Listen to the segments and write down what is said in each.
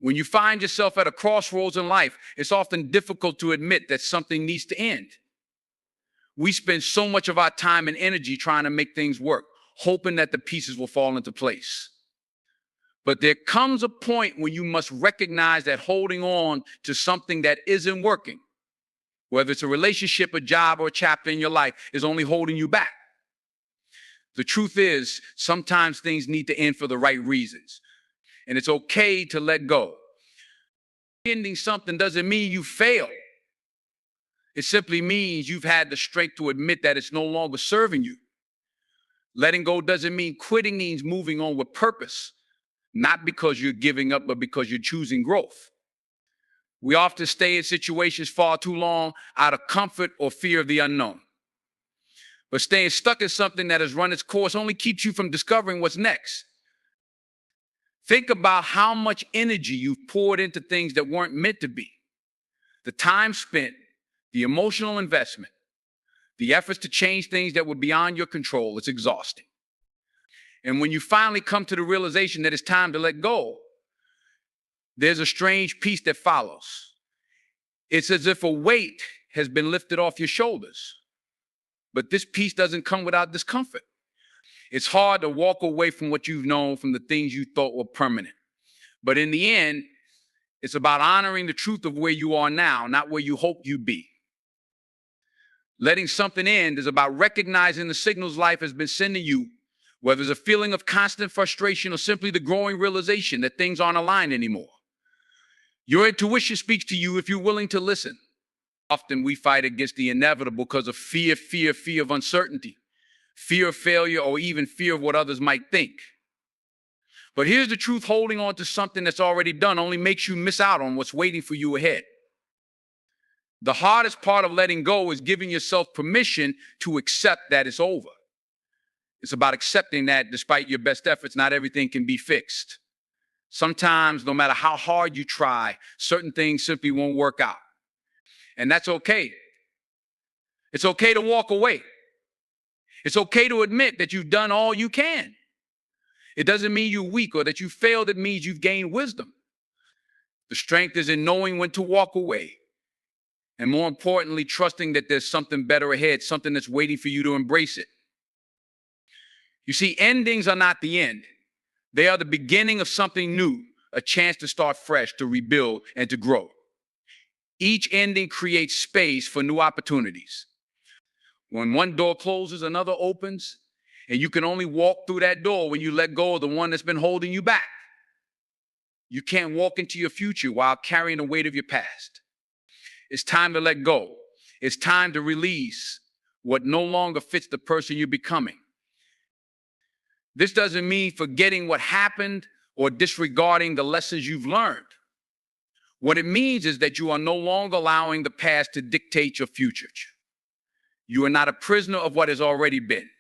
When you find yourself at a crossroads in life, it's often difficult to admit that something needs to end. We spend so much of our time and energy trying to make things work, hoping that the pieces will fall into place. But there comes a point when you must recognize that holding on to something that isn't working, whether it's a relationship, a job, or a chapter in your life, is only holding you back. The truth is, sometimes things need to end for the right reasons. And it's okay to let go. Ending something doesn't mean you failed. It simply means you've had the strength to admit that it's no longer serving you. Letting go doesn't mean quitting, means moving on with purpose, not because you're giving up, but because you're choosing growth. We often stay in situations far too long out of comfort or fear of the unknown. But staying stuck in something that has run its course only keeps you from discovering what's next. Think about how much energy you've poured into things that weren't meant to be. The time spent, the emotional investment, the efforts to change things that were beyond your control. It's exhausting. And when you finally come to the realization that it's time to let go, there's a strange peace that follows. It's as if a weight has been lifted off your shoulders. But this peace doesn't come without discomfort. It's hard to walk away from what you've known, from the things you thought were permanent. But in the end, it's about honoring the truth of where you are now, not where you hope you'd be. Letting something end is about recognizing the signals life has been sending you, whether it's a feeling of constant frustration or simply the growing realization that things aren't aligned anymore. Your intuition speaks to you if you're willing to listen. Often we fight against the inevitable because of fear of uncertainty, fear of failure, or even fear of what others might think. But here's the truth: holding on to something that's already done only makes you miss out on what's waiting for you ahead. The hardest part of letting go is giving yourself permission to accept that it's over. It's about accepting that despite your best efforts, not everything can be fixed. Sometimes, no matter how hard you try, certain things simply won't work out. And that's okay. It's okay to walk away. It's okay to admit that you've done all you can. It doesn't mean you're weak or that you failed. It means you've gained wisdom. The strength is in knowing when to walk away. And more importantly, trusting that there's something better ahead, something that's waiting for you to embrace it. You see, endings are not the end. They are the beginning of something new, a chance to start fresh, to rebuild, and to grow. Each ending creates space for new opportunities. When one door closes, another opens, and you can only walk through that door when you let go of the one that's been holding you back. You can't walk into your future while carrying the weight of your past. It's time to let go. It's time to release what no longer fits the person you're becoming. This doesn't mean forgetting what happened or disregarding the lessons you've learned. What it means is that you are no longer allowing the past to dictate your future. You are not a prisoner of what has already been.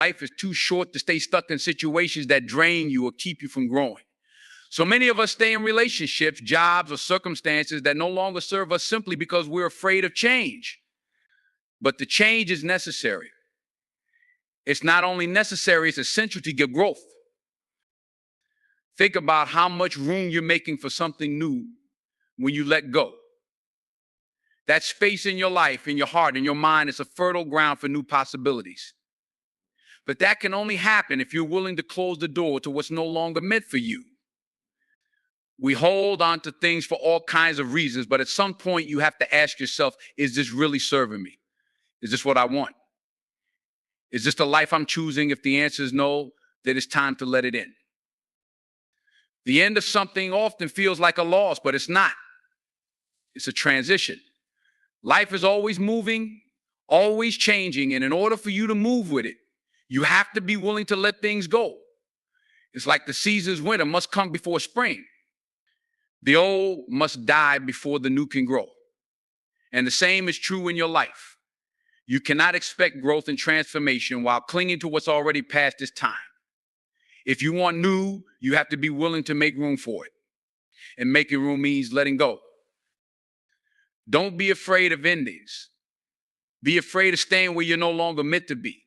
Life is too short to stay stuck in situations that drain you or keep you from growing. So many of us stay in relationships, jobs, or circumstances that no longer serve us simply because we're afraid of change. But the change is necessary. It's not only necessary, it's essential to get growth. Think about how much room you're making for something new when you let go. That space in your life, in your heart, in your mind is a fertile ground for new possibilities. But that can only happen if you're willing to close the door to what's no longer meant for you. We hold on to things for all kinds of reasons, but at some point you have to ask yourself, is this really serving me? Is this what I want? Is this the life I'm choosing? If the answer is no, then it's time to let it in. The end of something often feels like a loss, but it's not. It's a transition. Life is always moving, always changing, and in order for you to move with it, you have to be willing to let things go. It's like the season's winter must come before spring. The old must die before the new can grow. And the same is true in your life. You cannot expect growth and transformation while clinging to what's already past its time. If you want new, you have to be willing to make room for it. And making room means letting go. Don't be afraid of endings. Be afraid of staying where you're no longer meant to be.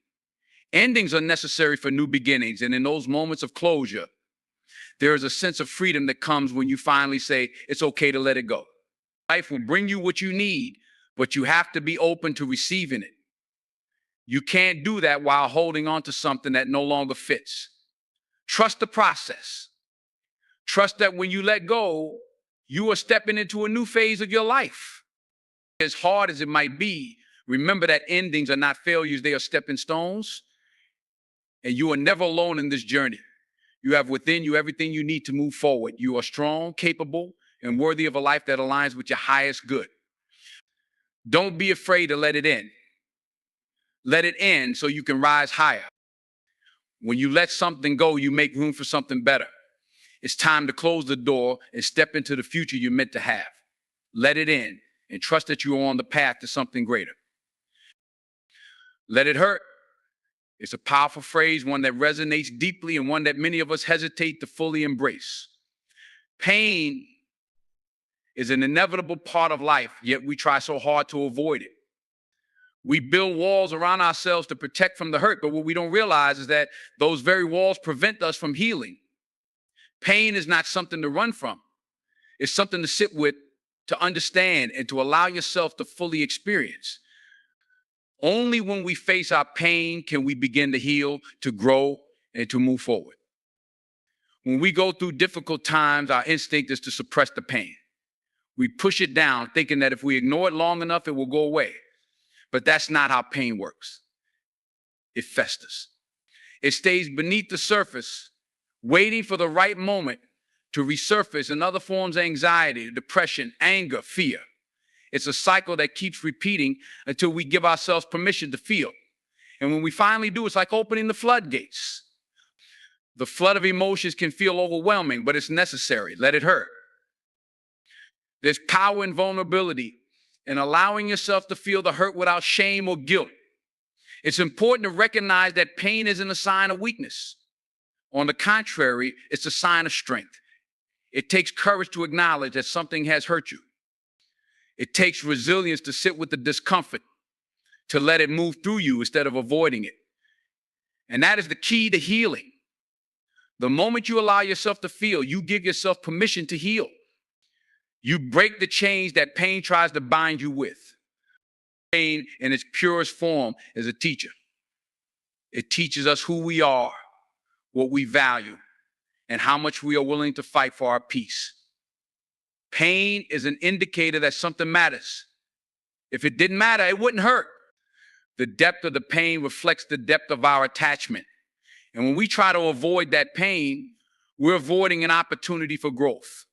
Endings are necessary for new beginnings, and in those moments of closure, There is a sense of freedom that comes when you finally say, it's okay to let it go. Life will bring you what you need, but you have to be open to receiving it. You can't do that while holding on to something that no longer fits. Trust the process. Trust that when you let go, you are stepping into a new phase of your life. As hard as it might be, remember that endings are not failures, they are stepping stones. And you are never alone in this journey. You have within you everything you need to move forward. You are strong, capable, and worthy of a life that aligns with your highest good. Don't be afraid to let it in. Let it end so you can rise higher. When you let something go, you make room for something better. It's time to close the door and step into the future you're meant to have. Let it in and trust that you are on the path to something greater. Let it hurt. It's a powerful phrase, one that resonates deeply and one that many of us hesitate to fully embrace. Pain is an inevitable part of life, yet we try so hard to avoid it. We build walls around ourselves to protect from the hurt, but what we don't realize is that those very walls prevent us from healing. Pain is not something to run from. It's something to sit with, to understand, and to allow yourself to fully experience. Only when we face our pain can we begin to heal, to grow, and to move forward. When we go through difficult times, our instinct is to suppress the pain. We push it down, thinking that if we ignore it long enough, it will go away. But that's not how pain works. It festers. It stays beneath the surface, waiting for the right moment to resurface in other forms of anxiety, depression, anger, fear. It's a cycle that keeps repeating until we give ourselves permission to feel. And when we finally do, it's like opening the floodgates. The flood of emotions can feel overwhelming, but it's necessary. Let it hurt. There's power in vulnerability and allowing yourself to feel the hurt without shame or guilt. It's important to recognize that pain isn't a sign of weakness. On the contrary, it's a sign of strength. It takes courage to acknowledge that something has hurt you. It takes resilience to sit with the discomfort, to let it move through you instead of avoiding it. And that is the key to healing. The moment you allow yourself to feel, you give yourself permission to heal. You break the chains that pain tries to bind you with. Pain in its purest form is a teacher. It teaches us who we are, what we value, and how much we are willing to fight for our peace. Pain is an indicator that something matters. If it didn't matter, it wouldn't hurt. The depth of the pain reflects the depth of our attachment. And when we try to avoid that pain, we're avoiding an opportunity for growth.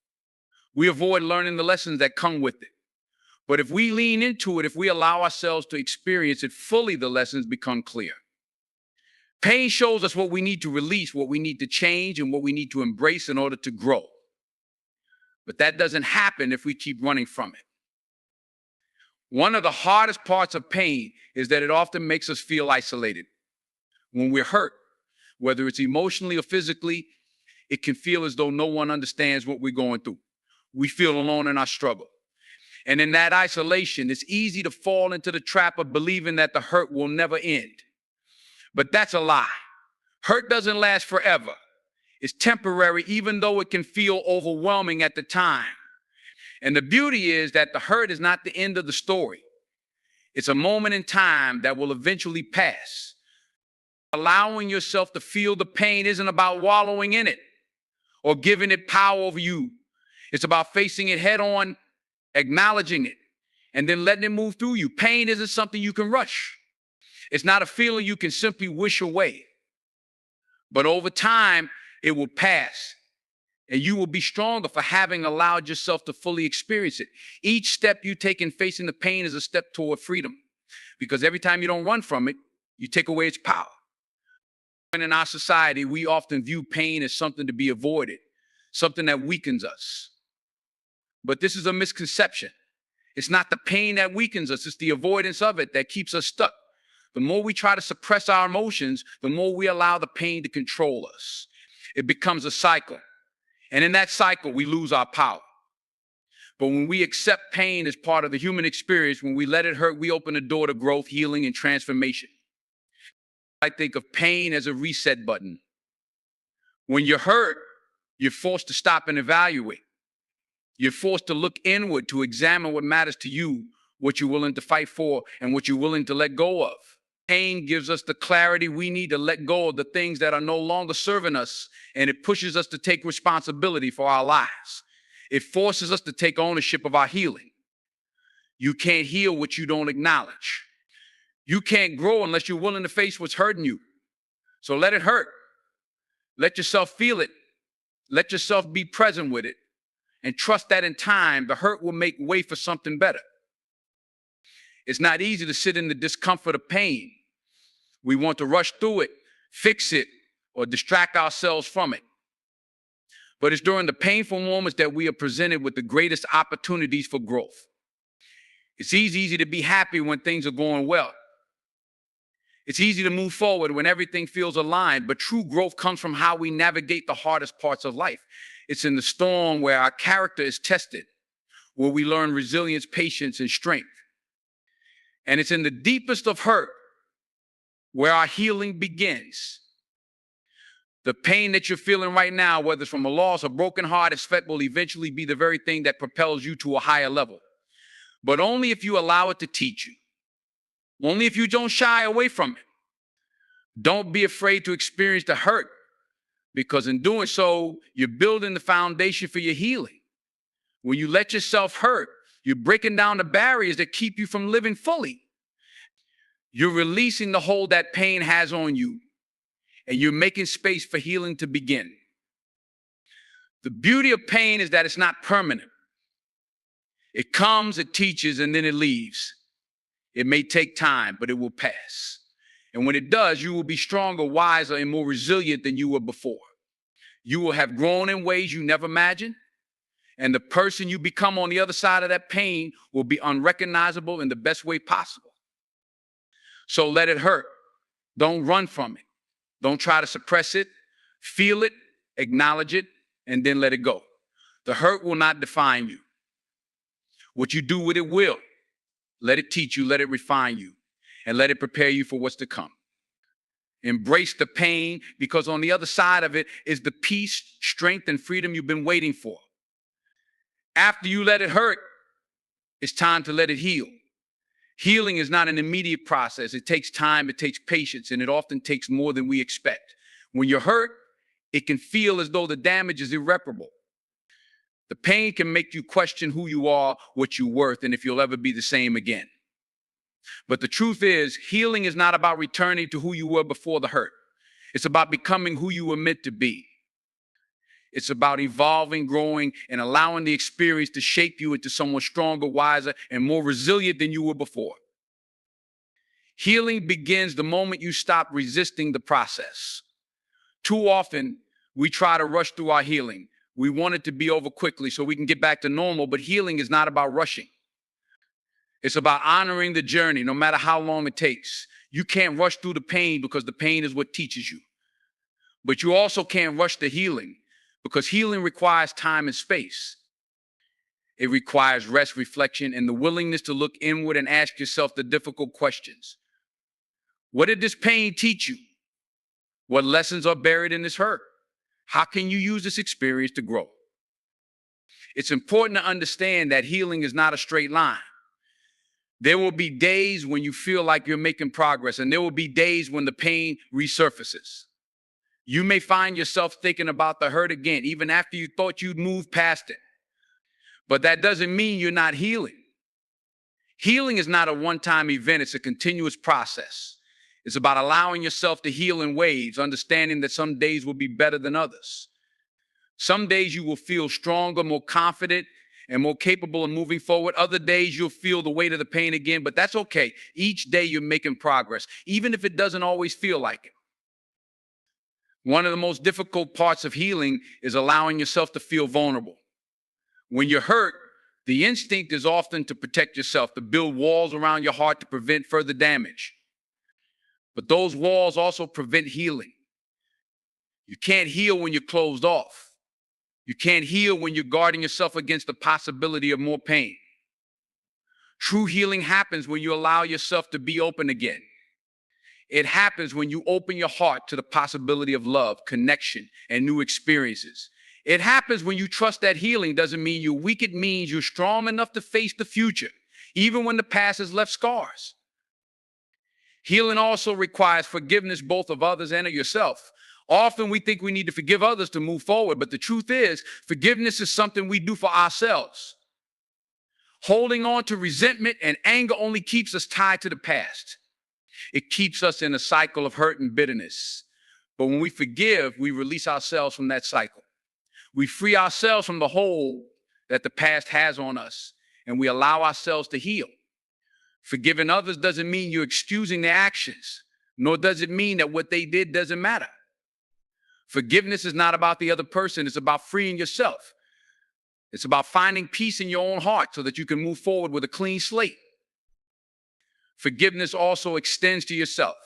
We avoid learning the lessons that come with it. But if we lean into it, if we allow ourselves to experience it fully, the lessons become clear. Pain shows us what we need to release, what we need to change, and what we need to embrace in order to grow. But that doesn't happen if we keep running from it. One of the hardest parts of pain is that it often makes us feel isolated. When we're hurt, whether it's emotionally or physically, it can feel as though no one understands what we're going through. We feel alone in our struggle. And in that isolation, it's easy to fall into the trap of believing that the hurt will never end. But that's a lie. Hurt doesn't last forever. It's temporary, even though it can feel overwhelming at the time. And the beauty is that the hurt is not the end of the story. It's a moment in time that will eventually pass. Allowing yourself to feel the pain isn't about wallowing in it or giving it power over you. It's about facing it head on, acknowledging it, and then letting it move through you. Pain isn't something you can rush. It's not a feeling you can simply wish away. But over time, it will pass, and you will be stronger for having allowed yourself to fully experience it. Each step you take in facing the pain is a step toward freedom, because every time you don't run from it, you take away its power. And in our society, we often view pain as something to be avoided, something that weakens us. But this is a misconception. It's not the pain that weakens us, it's the avoidance of it that keeps us stuck. The more we try to suppress our emotions, the more we allow the pain to control us. It becomes a cycle. And in that cycle, we lose our power. But when we accept pain as part of the human experience, when we let it hurt, we open the door to growth, healing, and transformation. I think of pain as a reset button. When you're hurt, You're forced to stop and evaluate. You're forced to look inward to examine what matters to you, what you're willing to fight for, and what you're willing to let go of. Pain gives us the clarity we need to let go of the things that are no longer serving us, and it pushes us to take responsibility for our lives. It forces us to take ownership of our healing. You can't heal what you don't acknowledge. You can't grow unless you're willing to face what's hurting you. So let it hurt. Let yourself feel it. Let yourself be present with it. And trust that in time, the hurt will make way for something better. It's not easy to sit in the discomfort of pain. We want to rush through it, fix it, or distract ourselves from it. But it's during the painful moments that we are presented with the greatest opportunities for growth. It's easy to be happy when things are going well. It's easy to move forward when everything feels aligned, but true growth comes from how we navigate the hardest parts of life. It's in the storm where our character is tested, where we learn resilience, patience, and strength. And it's in the deepest of hurt where our healing begins. The pain that you're feeling right now, whether it's from a loss, a broken heart, a sweat, will eventually be the very thing that propels you to a higher level. But only if you allow it to teach you. Only if you don't shy away from it. Don't be afraid to experience the hurt, because in doing so, you're building the foundation for your healing. When you let yourself hurt, you're breaking down the barriers that keep you from living fully. You're releasing the hold that pain has on you, and you're making space for healing to begin. The beauty of pain is that it's not permanent. It comes, it teaches, and then it leaves. It may take time, but it will pass. And when it does, you will be stronger, wiser, and more resilient than you were before. You will have grown in ways you never imagined, and the person you become on the other side of that pain will be unrecognizable in the best way possible. So let it hurt. Don't run from it. Don't try to suppress it. Feel it, acknowledge it, and then let it go. The hurt will not define you. What you do with it will. Let it teach you, let it refine you, and let it prepare you for what's to come. Embrace the pain, because on the other side of it is the peace, strength, and freedom you've been waiting for. After you let it hurt, it's time to let it heal. Healing is not an immediate process. It takes time, it takes patience, and it often takes more than we expect. When you're hurt, it can feel as though the damage is irreparable. The pain can make you question who you are, what you're worth, and if you'll ever be the same again. But the truth is, healing is not about returning to who you were before the hurt. It's about becoming who you were meant to be. It's about evolving, growing, and allowing the experience to shape you into someone stronger, wiser, and more resilient than you were before. Healing begins the moment you stop resisting the process. Too often, we try to rush through our healing. We want it to be over quickly so we can get back to normal, but healing is not about rushing. It's about honoring the journey, no matter how long it takes. You can't rush through the pain because the pain is what teaches you. But you also can't rush the healing, because healing requires time and space. It requires rest, reflection, and the willingness to look inward and ask yourself the difficult questions. What did this pain teach you? What lessons are buried in this hurt? How can you use this experience to grow? It's important to understand that healing is not a straight line. There will be days when you feel like you're making progress, and there will be days when the pain resurfaces. You may find yourself thinking about the hurt again, even after you thought you'd moved past it. But that doesn't mean you're not healing. Healing is not a one-time event, it's a continuous process. It's about allowing yourself to heal in waves, understanding that some days will be better than others. Some days you will feel stronger, more confident, and more capable of moving forward. Other days you'll feel the weight of the pain again, but that's okay. Each day you're making progress, even if it doesn't always feel like it. One of the most difficult parts of healing is allowing yourself to feel vulnerable. When you're hurt, the instinct is often to protect yourself, to build walls around your heart to prevent further damage. But those walls also prevent healing. You can't heal when you're closed off. You can't heal when you're guarding yourself against the possibility of more pain. True healing happens when you allow yourself to be open again. It happens when you open your heart to the possibility of love, connection, and new experiences. It happens when you trust that healing doesn't mean you're weak. It means you're strong enough to face the future, even when the past has left scars. Healing also requires forgiveness both of others and of yourself. Often we think we need to forgive others to move forward, but the truth is, forgiveness is something we do for ourselves. Holding on to resentment and anger only keeps us tied to the past. It keeps us in a cycle of hurt and bitterness. But when we forgive, we release ourselves from that cycle. We free ourselves from the hold that the past has on us, and we allow ourselves to heal. Forgiving others doesn't mean you're excusing their actions, nor does it mean that what they did doesn't matter. Forgiveness is not about the other person. It's about freeing yourself. It's about finding peace in your own heart so that you can move forward with a clean slate. Forgiveness also extends to yourself.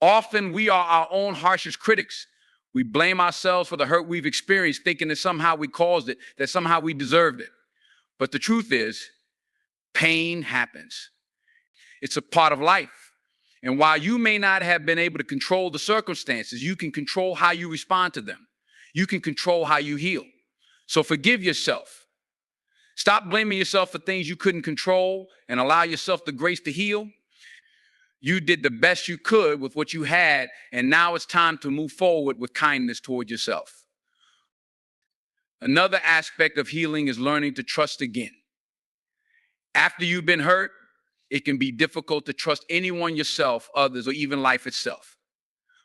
Often we are our own harshest critics. We blame ourselves for the hurt we've experienced, thinking that somehow we caused it, that somehow we deserved it. But the truth is, pain happens. It's a part of life. And while you may not have been able to control the circumstances, you can control how you respond to them. You can control how you heal. So forgive yourself. Stop blaming yourself for things you couldn't control and allow yourself the grace to heal. You did the best you could with what you had, and now it's time to move forward with kindness toward yourself. Another aspect of healing is learning to trust again. After you've been hurt, it can be difficult to trust anyone, yourself, others, or even life itself.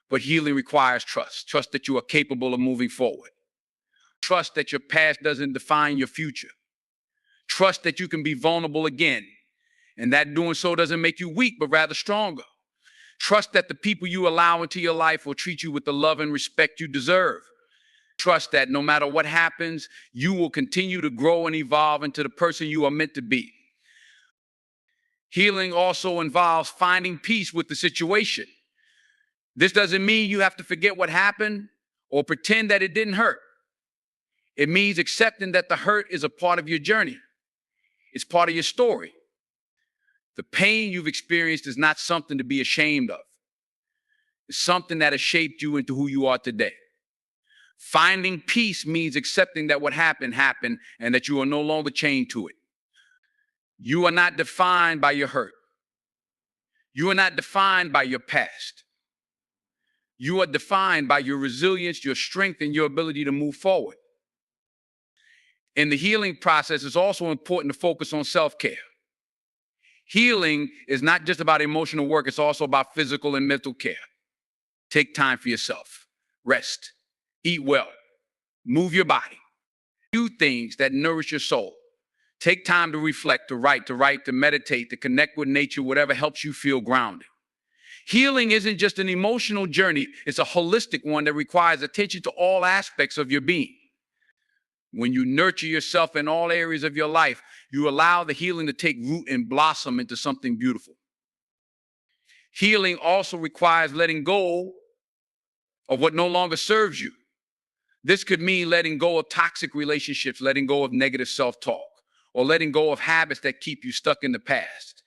But healing requires trust. Trust that you are capable of moving forward. Trust that your past doesn't define your future. Trust that you can be vulnerable again, and that doing so doesn't make you weak, but rather stronger. Trust that the people you allow into your life will treat you with the love and respect you deserve. Trust that no matter what happens, you will continue to grow and evolve into the person you are meant to be. Healing also involves finding peace with the situation. This doesn't mean you have to forget what happened or pretend that it didn't hurt. It means accepting that the hurt is a part of your journey. It's part of your story. The pain you've experienced is not something to be ashamed of. It's something that has shaped you into who you are today. Finding peace means accepting that what happened, and that you are no longer chained to it. You are not defined by your hurt. You are not defined by your past. You are defined by your resilience, your strength, and your ability to move forward. In the healing process, it's also important to focus on self-care. Healing is not just about emotional work, it's also about physical and mental care. Take time for yourself. Rest. Eat well. Move your body. Do things that nourish your soul. Take time to reflect, to write, to meditate, to connect with nature, whatever helps you feel grounded. Healing isn't just an emotional journey, it's a holistic one that requires attention to all aspects of your being. When you nurture yourself in all areas of your life, you allow the healing to take root and blossom into something beautiful. Healing also requires letting go of what no longer serves you. This could mean letting go of toxic relationships, letting go of negative self-talk, or letting go of habits that keep you stuck in the past.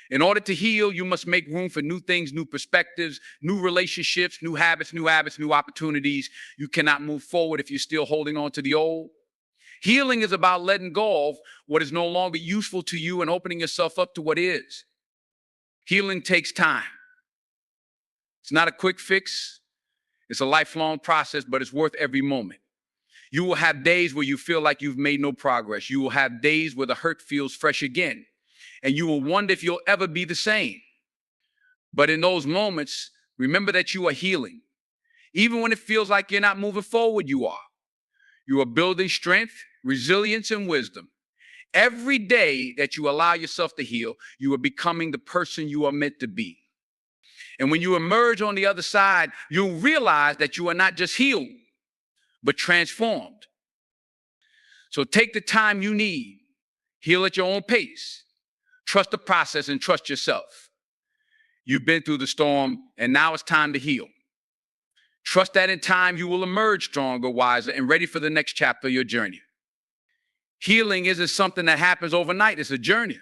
In order to heal, you must make room for new things, new perspectives, new relationships, new habits, new opportunities. You cannot move forward if you're still holding on to the old. Healing is about letting go of what is no longer useful to you and opening yourself up to what is. Healing takes time. It's not a quick fix. It's a lifelong process, but it's worth every moment. You will have days where you feel like you've made no progress. You will have days where the hurt feels fresh again, and you will wonder if you'll ever be the same. But in those moments, remember that you are healing. Even when it feels like you're not moving forward, you are. You are building strength, resilience, and wisdom. Every day that you allow yourself to heal, you are becoming the person you are meant to be. And when you emerge on the other side, you'll realize that you are not just healed, but transformed. So take the time you need. Heal at your own pace. Trust the process and trust yourself. You've been through the storm, and now it's time to heal. Trust that in time you will emerge stronger, wiser, and ready for the next chapter of your journey. Healing isn't something that happens overnight. It's a journey.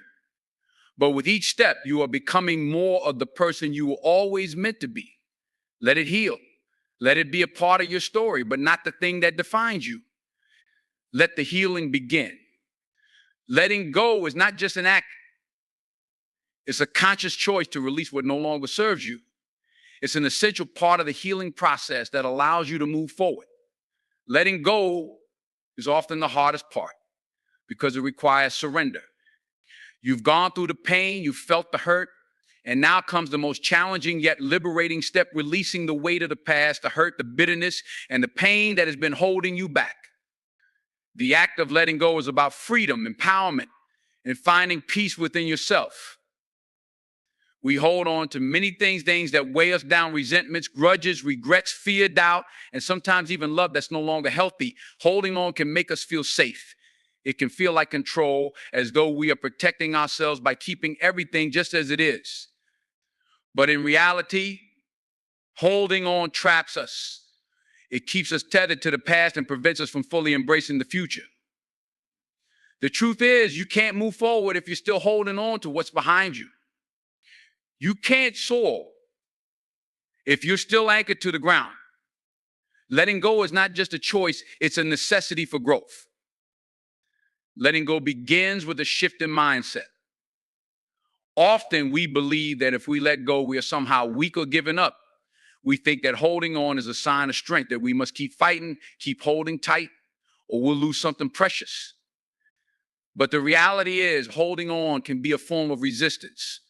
But with each step, you are becoming more of the person you were always meant to be. Let it heal. Let it be a part of your story, but not the thing that defines you. Let the healing begin. Letting go is not just an act, it's a conscious choice to release what no longer serves you. It's an essential part of the healing process that allows you to move forward. Letting go is often the hardest part because it requires surrender. You've gone through the pain, you've felt the hurt, and now comes the most challenging yet liberating step, releasing the weight of the past, the hurt, the bitterness, and the pain that has been holding you back. The act of letting go is about freedom, empowerment, and finding peace within yourself. We hold on to many things that weigh us down: resentments, grudges, regrets, fear, doubt, and sometimes even love that's no longer healthy. Holding on can make us feel safe. It can feel like control, as though we are protecting ourselves by keeping everything just as it is. But in reality, holding on traps us. It keeps us tethered to the past and prevents us from fully embracing the future. The truth is, you can't move forward if you're still holding on to what's behind you. You can't soar if you're still anchored to the ground. Letting go is not just a choice, it's a necessity for growth. Letting go begins with a shift in mindset. Often we believe that if we let go, we are somehow weak or giving up. We think that holding on is a sign of strength, that we must keep fighting, keep holding tight, or we'll lose something precious. But the reality is, holding on can be a form of resistance.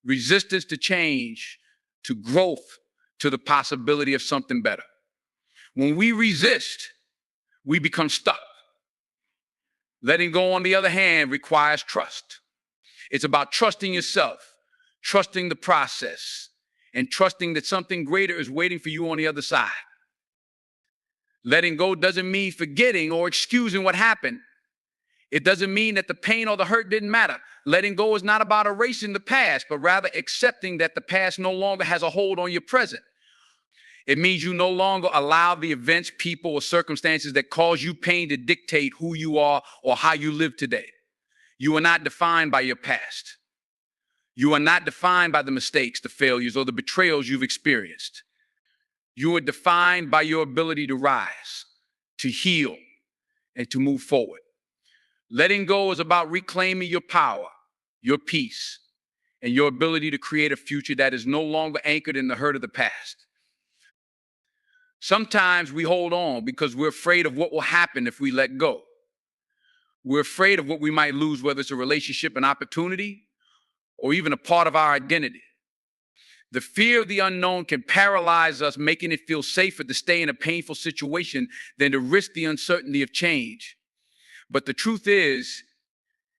Resistance to change, to growth, to the possibility of something better. When we resist, we become stuck. Letting go, on the other hand, requires trust. It's about trusting yourself, trusting the process, and trusting that something greater is waiting for you on the other side. Letting go doesn't mean forgetting or excusing what happened. It doesn't mean that the pain or the hurt didn't matter. Letting go is not about erasing the past, but rather accepting that the past no longer has a hold on your present. It means you no longer allow the events, people, or circumstances that cause you pain to dictate who you are or how you live today. You are not defined by your past. You are not defined by the mistakes, the failures, or the betrayals you've experienced. You are defined by your ability to rise, to heal, and to move forward. Letting go is about reclaiming your power, your peace, and your ability to create a future that is no longer anchored in the hurt of the past. Sometimes we hold on because we're afraid of what will happen if we let go. We're afraid of what we might lose, whether it's a relationship, an opportunity, or even a part of our identity. The fear of the unknown can paralyze us, making it feel safer to stay in a painful situation than to risk the uncertainty of change. But the truth is,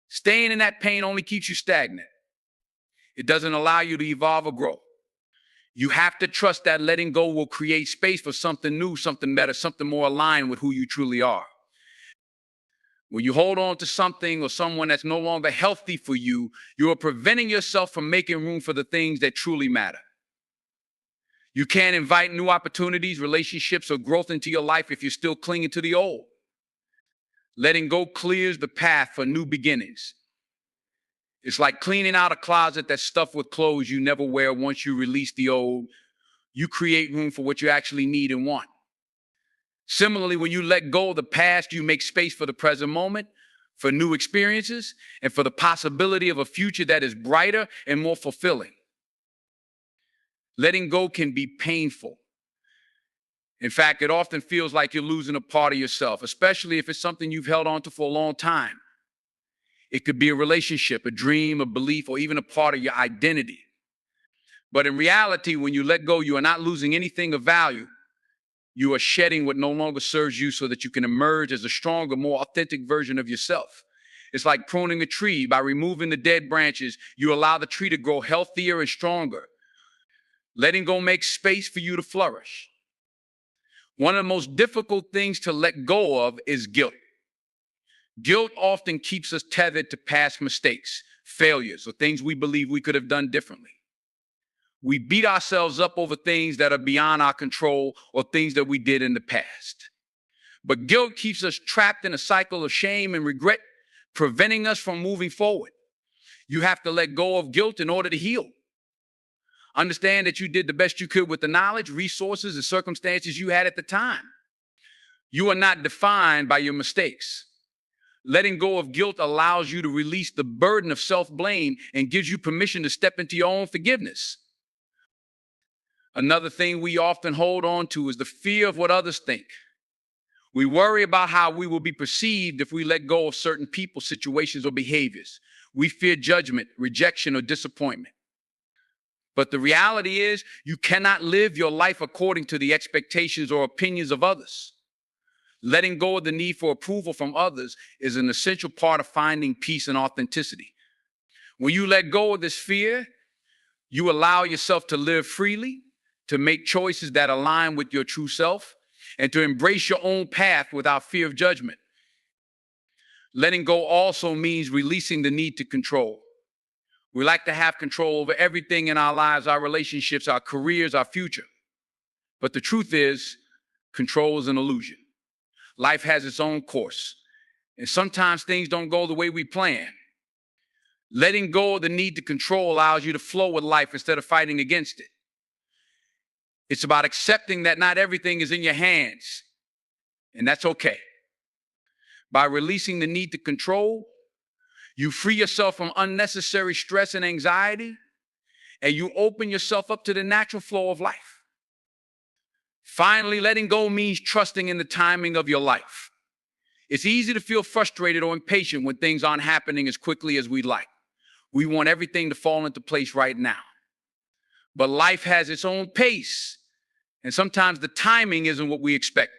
staying in that pain only keeps you stagnant. It doesn't allow you to evolve or grow. You have to trust that letting go will create space for something new, something better, something more aligned with who you truly are. When you hold on to something or someone that's no longer healthy for you, you are preventing yourself from making room for the things that truly matter. You can't invite new opportunities, relationships, or growth into your life if you're still clinging to the old. Letting go clears the path for new beginnings. It's like cleaning out a closet that's stuffed with clothes you never wear. Once you release the old, you create room for what you actually need and want. Similarly, when you let go of the past, you make space for the present moment, for new experiences, and for the possibility of a future that is brighter and more fulfilling. Letting go can be painful. In fact, it often feels like you're losing a part of yourself, especially if it's something you've held on to for a long time. It could be a relationship, a dream, a belief, or even a part of your identity. But in reality, when you let go, you are not losing anything of value. You are shedding what no longer serves you so that you can emerge as a stronger, more authentic version of yourself. It's like pruning a tree. By removing the dead branches, you allow the tree to grow healthier and stronger. Letting go makes space for you to flourish. One of the most difficult things to let go of is guilt. Guilt often keeps us tethered to past mistakes, failures, or things we believe we could have done differently. We beat ourselves up over things that are beyond our control or things that we did in the past. But guilt keeps us trapped in a cycle of shame and regret, preventing us from moving forward. You have to let go of guilt in order to heal. Understand that you did the best you could with the knowledge, resources, and circumstances you had at the time. You are not defined by your mistakes. Letting go of guilt allows you to release the burden of self-blame and gives you permission to step into your own forgiveness. Another thing we often hold on to is the fear of what others think. We worry about how we will be perceived if we let go of certain people, situations, or behaviors. We fear judgment, rejection, or disappointment. But the reality is, you cannot live your life according to the expectations or opinions of others. Letting go of the need for approval from others is an essential part of finding peace and authenticity. When you let go of this fear, you allow yourself to live freely, to make choices that align with your true self, and to embrace your own path without fear of judgment. Letting go also means releasing the need to control. We like to have control over everything in our lives, our relationships, our careers, our future. But the truth is, control is an illusion. Life has its own course, and sometimes things don't go the way we plan. Letting go of the need to control allows you to flow with life instead of fighting against it. It's about accepting that not everything is in your hands, and that's okay. By releasing the need to control, you free yourself from unnecessary stress and anxiety, and you open yourself up to the natural flow of life. Finally, letting go means trusting in the timing of your life. It's easy to feel frustrated or impatient when things aren't happening as quickly as we'd like. We want everything to fall into place right now. But life has its own pace, and sometimes the timing isn't what we expect.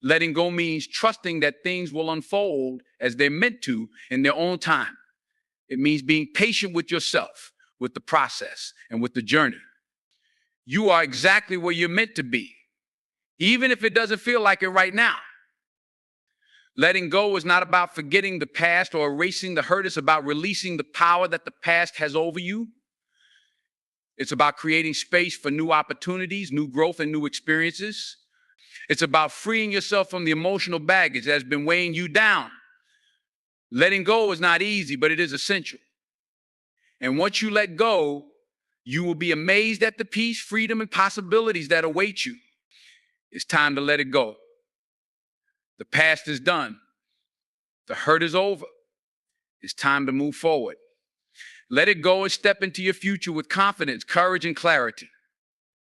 Letting go means trusting that things will unfold as they're meant to in their own time. It means being patient with yourself, with the process, and with the journey. You are exactly where you're meant to be, even if it doesn't feel like it right now. Letting go is not about forgetting the past or erasing the hurt. It's about releasing the power that the past has over you. It's about creating space for new opportunities, new growth, and new experiences. It's about freeing yourself from the emotional baggage that has been weighing you down. Letting go is not easy, but it is essential. And once you let go, you will be amazed at the peace, freedom, and possibilities that await you. It's time to let it go. The past is done. The hurt is over. It's time to move forward. Let it go and step into your future with confidence, courage, and clarity.